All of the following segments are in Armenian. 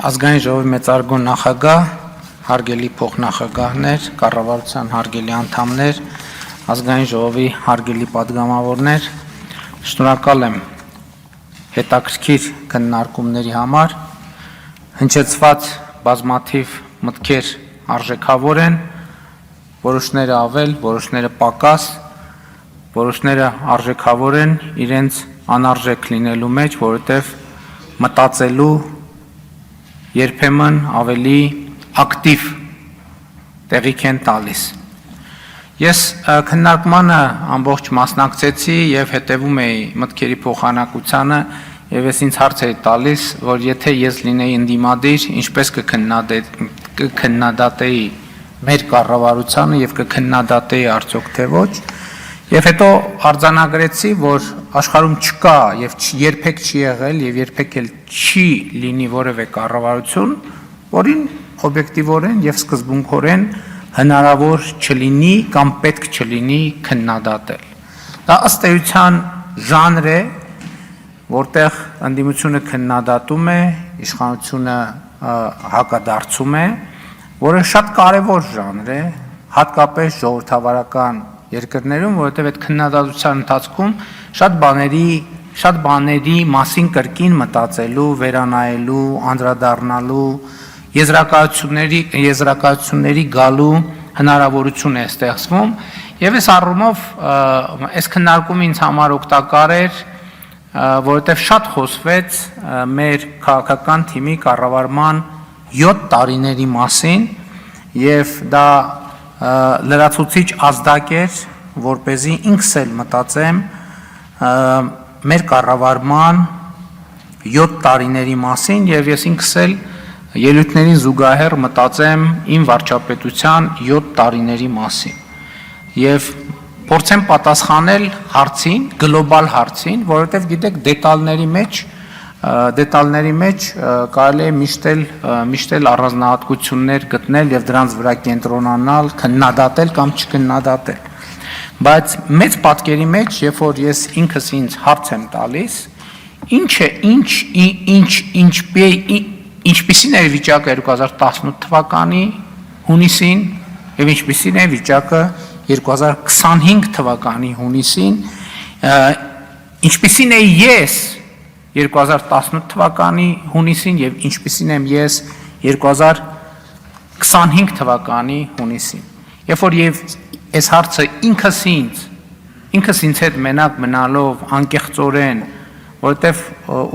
Ազգային ժողովի մեծարգո նախագահ, հարգելի փոխնախագահներ, կառավարության հարգելի անդամներ, ազգային ժողովի հարգելի падգամավորներ, շնորհակալ եմ հետաքրքիր քննարկումների համար, հնչեցված բազմաթիվ մտքեր արժեքավոր են, որոշները ավել, որոշները պակաս, որոշները արժեքավոր են իրենց անարժեք լինելու մեջ, որովհետև մտածելու երբեմն ավելի ակտիվ տեղիք են տալիս։ Ես քննարկմանը ամբողջ մասնակցեցի եւ հետևում էի մտքերի փոխանակությանը եւ ես ինձ հարց էի տալիս, որ եթե ես լինեի ընդդիմադիր, ինչպես կքննադատեի մեր կառավարությանը եւ կքննադատեի արդյոք թե ոչ, եւ հետո արձանագրեցի, որ աշխարհում չկա եւ երբեք չի եղել եւ երբեք էլ չի լինի որևէ կառավարություն, որին օբյեկտիվորեն եւ սկզբունքորեն հնարավոր չլինի կամ պետք չլինի քննադատել։ Դա ըստ էության ժանր է, որտեղ ընդդիմությունը քննադատում է, իշխանությունը հակադարձում է, որը շատ կարևոր ժանր է, հատկապես ժողովրդավարական երկրներում, որովհետև այդ քննադատության ընթացքում շատ բաների մասին կրկին մտածելու, վերանայելու, անդրադառնալու, եզրակացությունների գալու հնարավորություն է ստեղծվում, եւ այս առումով այս քննարկումը ինձ համար օգտակար էր, որովհետև շատ խոսվեց մեր քաղաքական թիմի կառավարման 7 տարիների մասին, եւ դա լրացուցիչ ազդակ էր, որպեսզի ինքս էլ մտածեմ մեր կառավարման 7 տարիների մասին եւ ես ինքս էլ ելույթներին զուգահեռ մտածեմ իմ վարչապետության 7 տարիների մասին եւ փորձեմ պատասխանել հարցին, գլոբալ հարցին, որովհետեւ գիտեք դետալների մեջ կարելի է միշտ էլ առանձնահատկություններ գտնել եւ դրանց վրա կենտրոնանալ, քննադատել կամ չքննադատել։ Բայց մեծ պատկերի մեջ, երբ որ ես ինքս ինձ հարց եմ տալիս, ինչպիսին է վիճակը 2018 թվականի հունիսին եւ ինչպիսին է վիճակը 2025 թվականի հունիսին, ինչպիսին է ես 2018 թվականի հունիսին եւ ինչպիսին եմ ես 2025 թվականի հունիսին։ Երբ որ այս հարցը ինքս ինձ հետ մենակ մնալով անկեղծորեն, որովհետեւ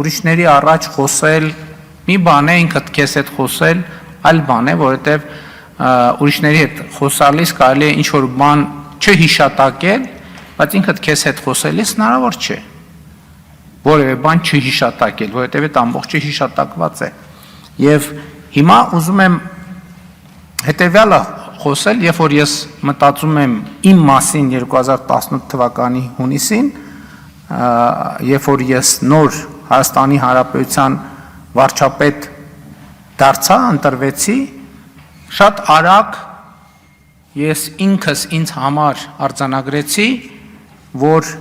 ուրիշների առաջ խոսել մի բան է, ինքդ քեզ հետ խոսել այլ բան է, որովհետեւ ուրիշների հետ խոսալիս կարելի է ինչ որ բան չհիշատակել, բայց ինքդ քեզ հետ խոսելիս հնարավոր չէ որևէ բան չհիշատակել, որովհետև այդ ամբողջը հիշատակված է։ Եվ հիմա ուզում եմ հետևյալը խոսել, երբ որ ես մտածում եմ իմ մասին 2018 թվականի հունիսին, երբ որ ես նոր Հայաստանի Հանրապետության վարչապետ դարձա, ընտրվեցի, շատ արագ ես ինքս ինձ համար արձանագրեցի, որ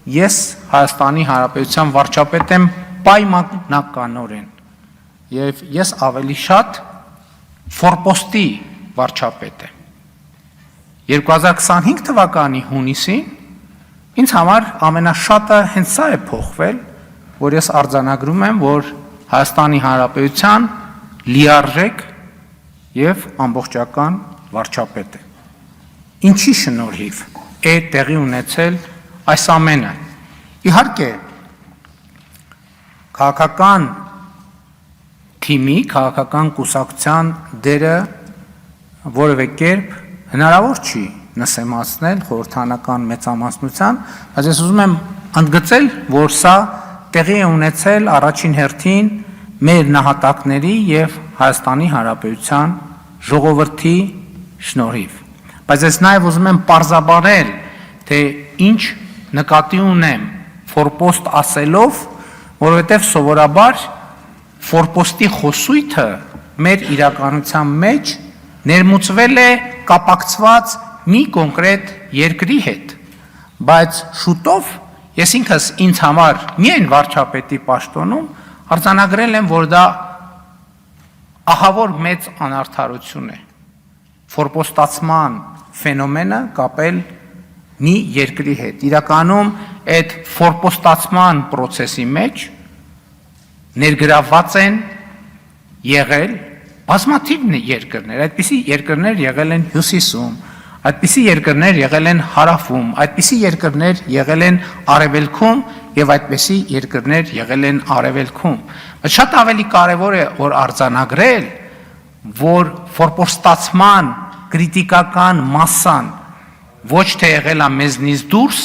ես Հայաստանի Հանրապետության վարչապետ եմ պայմանականորեն եւ ես ավելի շատ ֆորպոստի վարչապետ եմ։ 2025 թվականի հունիսին ինձ համար ամենաշատը հենց սա է փոխվել, որ ես արձանագրում եմ, որ Հայաստանի Հանրապետության լիարժեք եւ ամբողջական վարչապետ է։ Ինչի շնորհիվ է տեղի ունեցել այս ամենը։ Իհարկե, քաղաքական թիմի, քաղաքական կուսակցության դերը որևէ կերպ հնարավոր չի նսեմացնել խորհրդանական մեծամասնության, բայց ես ուզում եմ ընդգծել, որ սա տեղի է ունեցել առաջին հերթին մեր նահատակների եւ Հայաստանի Հանրապետության ժողովրդի շնորհիվ։ Բայց ես նաեւ ուզում եմ պարզաբանել, թե ինչ նկատի ունեմ ֆորպոստ ասելով, որովհետև սովորաբար ֆորպոստի խոսույթը մեր իրականության մեջ ներմուծվել է կապակցված մի կոնկրետ երկրի հետ, բայց շուտով ես ինքս ինձ համար միայն վարչապետի պաշտոնում արձանագրել եմ, որ դա ահավոր մեծ անարդարություն է ֆորպոստացման ֆենոմենը կապել մի երկրի հետ։ Իրականում այդ ֆորպոստացման process-ի մեջ ներգրավված են եղել բազմաթիվ երկրներ, այդպիսի երկրներ եղել են Հյուսիսում, այդպիսի երկրներ եղել են Հարավում, այդպիսի երկրներ եղել են Արևելքում եւ այդպիսի երկրներ եղել են Արևելքում։ Բայց շատ ավելի կարևոր է որ արձանագրել, որ ֆորպոստացման քրիտիկական մասսան ոչ թե եղել է մեզնից դուրս,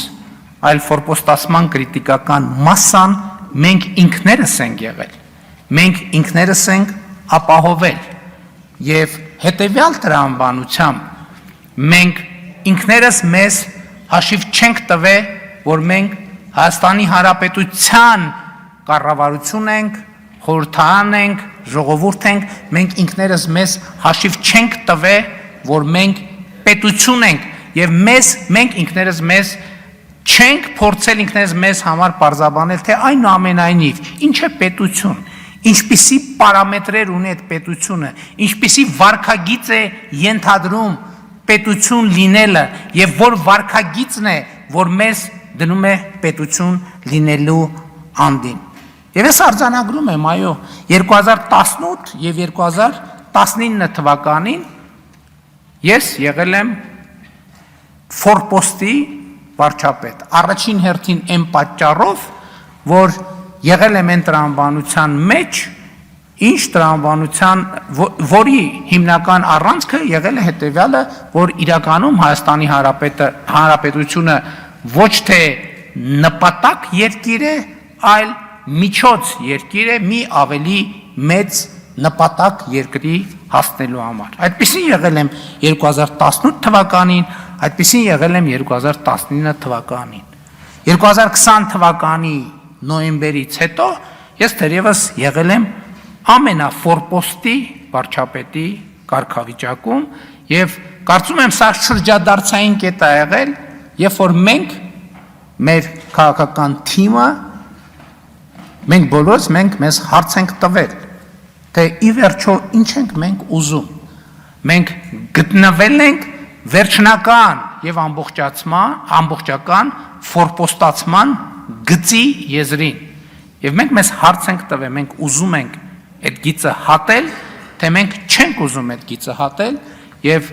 այլ ֆորպոստացման քրիտիկական մասսան մենք ինքներս ենք եղել։ Մենք ինքներս ենք ապահովել եւ հետեւյալ տրամաբանությամբ մենք ինքներս մեզ հաշիվ չենք տվել, որ մենք Հայաստանի Հանրապետության կառավարություն ենք, խորհրդարան ենք, ժողովուրդ ենք, մենք ինքներս մեզ հաշիվ չենք տվել, որ մենք պետություն ենք եւ մենք ինքներս մեզ չենք փորձել ինքներս մեզ համար պարզաբանել, թե այնուամենայնիվ ինչ է պետություն, ինչպիսի պարամետրեր ունի այդ պետությունը, ինչպիսի վարքագիծ է ենթադրում պետություն լինելը եւ որ վարքագիծն է, որ մեզ դնում է պետություն լինելու անդին։ Եվ ես արձանագրում եմ, այո, 2018 եւ 2019 թվականին ես եղել եմ ֆորպոստի վարչապետ։ Առաջին հերթին այն պատճառով, որ եղել եմ այն տրամաբանության մեջ, ինչ տրամաբանության, որի հիմնական առանցքը եղել է հետևյալը, որ իրականում Հայաստանի Հանրապետությունը ոչ թե նպատակ երկիր է, այլ միջոց երկիր է մի ավելի մեծ նպատակ երկրի հասնելու համար։ Այդպիսին եղել եմ 2018 թվականին, այդպիսին եղել եմ 2019 թվականին։ 2020 թվականի նոյեմբերից հետո ես դեռևս եղել եմ ամենաֆորպոստի վարչապետի կարգավիճակում եւ կարծում եմ սա շրջադարձային կետ է եղել, երբ որ մենք մեր քաղաքական թիմը մենք բոլորս մենք մեզ հարց ենք տվել, թե ի վերջո ինչ ենք մենք ուզում։ Մենք գտնվել ենք վերջնական եւ ամբողջական ֆորպոստացման գծի եզրին։ Եվ մենք մեզ հարց ենք տվել, մենք ուզում ենք այդ գիծը հատել, թե մենք չենք ուզում այդ գիծը հատել, եւ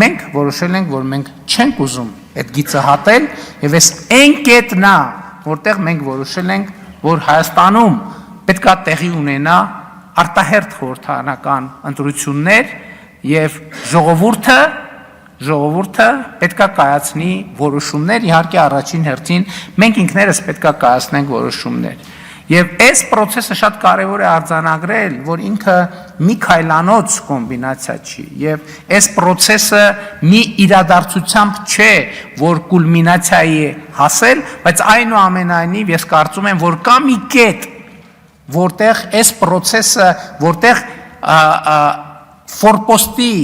մենք որոշել ենք, որ մենք չենք ուզում այդ գիծը հատել, եւ այս այն կետն է, որտեղ մենք որոշել ենք, որ Հայաստանում պետք է տեղի ունենա արտահերթ խորհրդարանական ընտրություններ եւ ժողովուրդը պետք է կայացնի որոշումներ, իհարկե առաջին հերթին մենք ինքներս պետք է կայացնենք որոշումներ։ Եվ այս process-ը շատ կարևոր է արձանագրել, որ ինքը մի քայլանոց կոմբինացիա չի, եւ այս process-ը մի իրադարձությամբ չէ, որ կուլմինացիայի է հասել, բայց այնուամենայնիվ ես կարծում եմ, որ կա մի կետ, որտեղ այս process-ը, որտեղ ֆորպոստի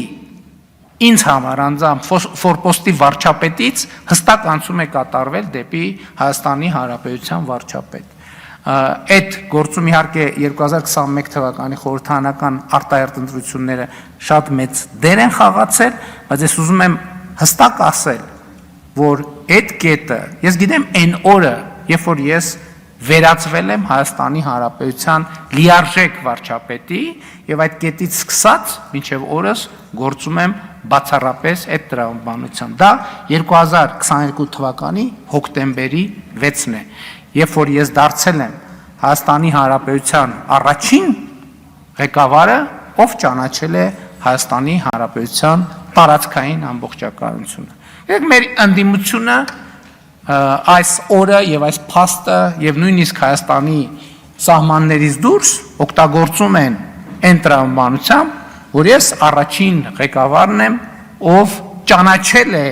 ինձ համար անձամբ ֆորպոստի վարչապետից հստակ անցում է կատարվել դեպի Հայաստանի Հանրապետության վարչապետ։ Այդ գործում իհարկե 2021 թվականի խորհրդարանական արտահերթ ընտրությունները շատ մեծ դեր են խաղացել, բայց ես ուզում եմ հստակ ասել, որ այդ կետը, ես գիտեմ այն օրը, երբ որ ես վերածվել եմ Հայաստանի Հանրապետության լիարժեք վարչապետի եւ այդ կետից սկսած մինչեւ օրս գործում եմ բացառապես այդ տրամաբանությամբ։ Դա 2022 թվականի հոկտեմբերի 6-ն է, երբ որ ես դարձել եմ Հայաստանի Հանրապետության առաջին ղեկավարը, ով ճանաչել է Հայաստանի Հանրապետության տարածքային ամբողջականությունը։ Եվ մեր ընդդիմությունը այս օրը եւ այս փաստը եւ նույնիսկ Հայաստանի սահմաններից դուրս օգտագործում են այն տրամաբանությամբ, որ ես առաջին ղեկավարն եմ, ով ճանաչել է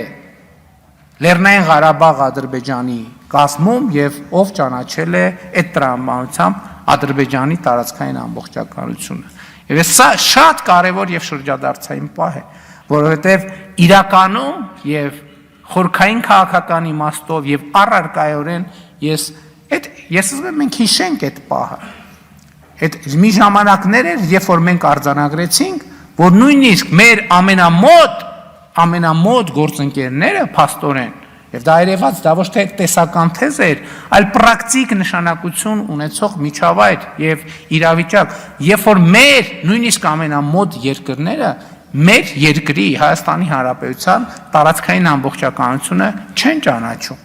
Լեռնային Ղարաբաղ Ադրբեջանի կազմում եւ ով ճանաչել է այդ տրամաբանությամբ Ադրբեջանի տարածքային ամբողջականությունը։ Եվ սա շատ կարեւոր եւ շրջադարձային պահ է, որովհետեւ իրականում եւ խորքային քաղաքական իմաստով եւ առարկայորեն ես ուզում եմ մենք հիշենք այդ պահը։ Այդ մի ժամանակներ էր, երբ որ մենք արձանագրեցինք, որ նույնիսկ մեր ամենամոտ գործընկերները փաստորեն, եւ դա երևաց, դա ոչ թե տեսական թեզ էր, այլ պրակտիկ նշանակություն ունեցող միջավայր եւ իրավիճակ, երբ որ մեր նույնիսկ ամենամոտ երկրները մեր երկրի Հայաստանի Հանրապետության տարածքային ամբողջականությունը չեն ճանաչում։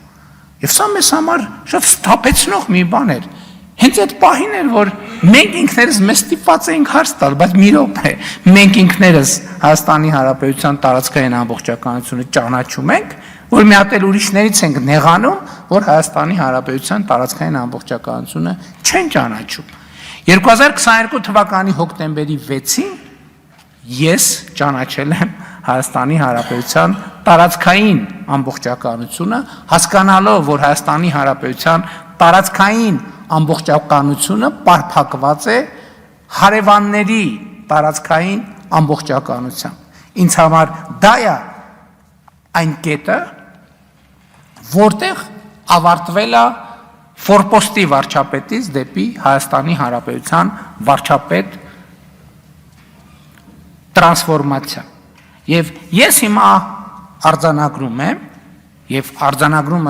Եվ սա մեզ համար շատ սթափեցնող մի բան էր։ Հենց այդ պահին էր, որ մենք ինքներս մեզ ստիպված էինք հարց տալ, բայց մի րոպե, մենք ինքներս Հայաստանի Հանրապետության տարածքային ամբողջականությունը ճանաչում ենք, որ մի հատ էլ ուրիշներից ենք նեղանում, որ Հայաստանի Հանրապետության տարածքային ամբողջականությունը չեն ճանաչում։ 2022 թվականի հոկտեմբերի 6-ին ես ճանաչել եմ Հայաստանի Հանրապետության տարածքային ամբողջականությունը, հասկանալով, որ Հայաստանի Հանրապետության տարածքային ամբողջականությունը պարփակված է հարևանների տարածքային ամբողջականությամբ։ Ինձ համար դա է այն կետը, որտեղ ավարտվել է ֆորպոստի վարչապետից դեպի Հայաստանի Հանրապետության վարչապետ տրանսֆորմացիա։ Եվ ես հիմա արձանագրում եմ, եւ արձանագրումը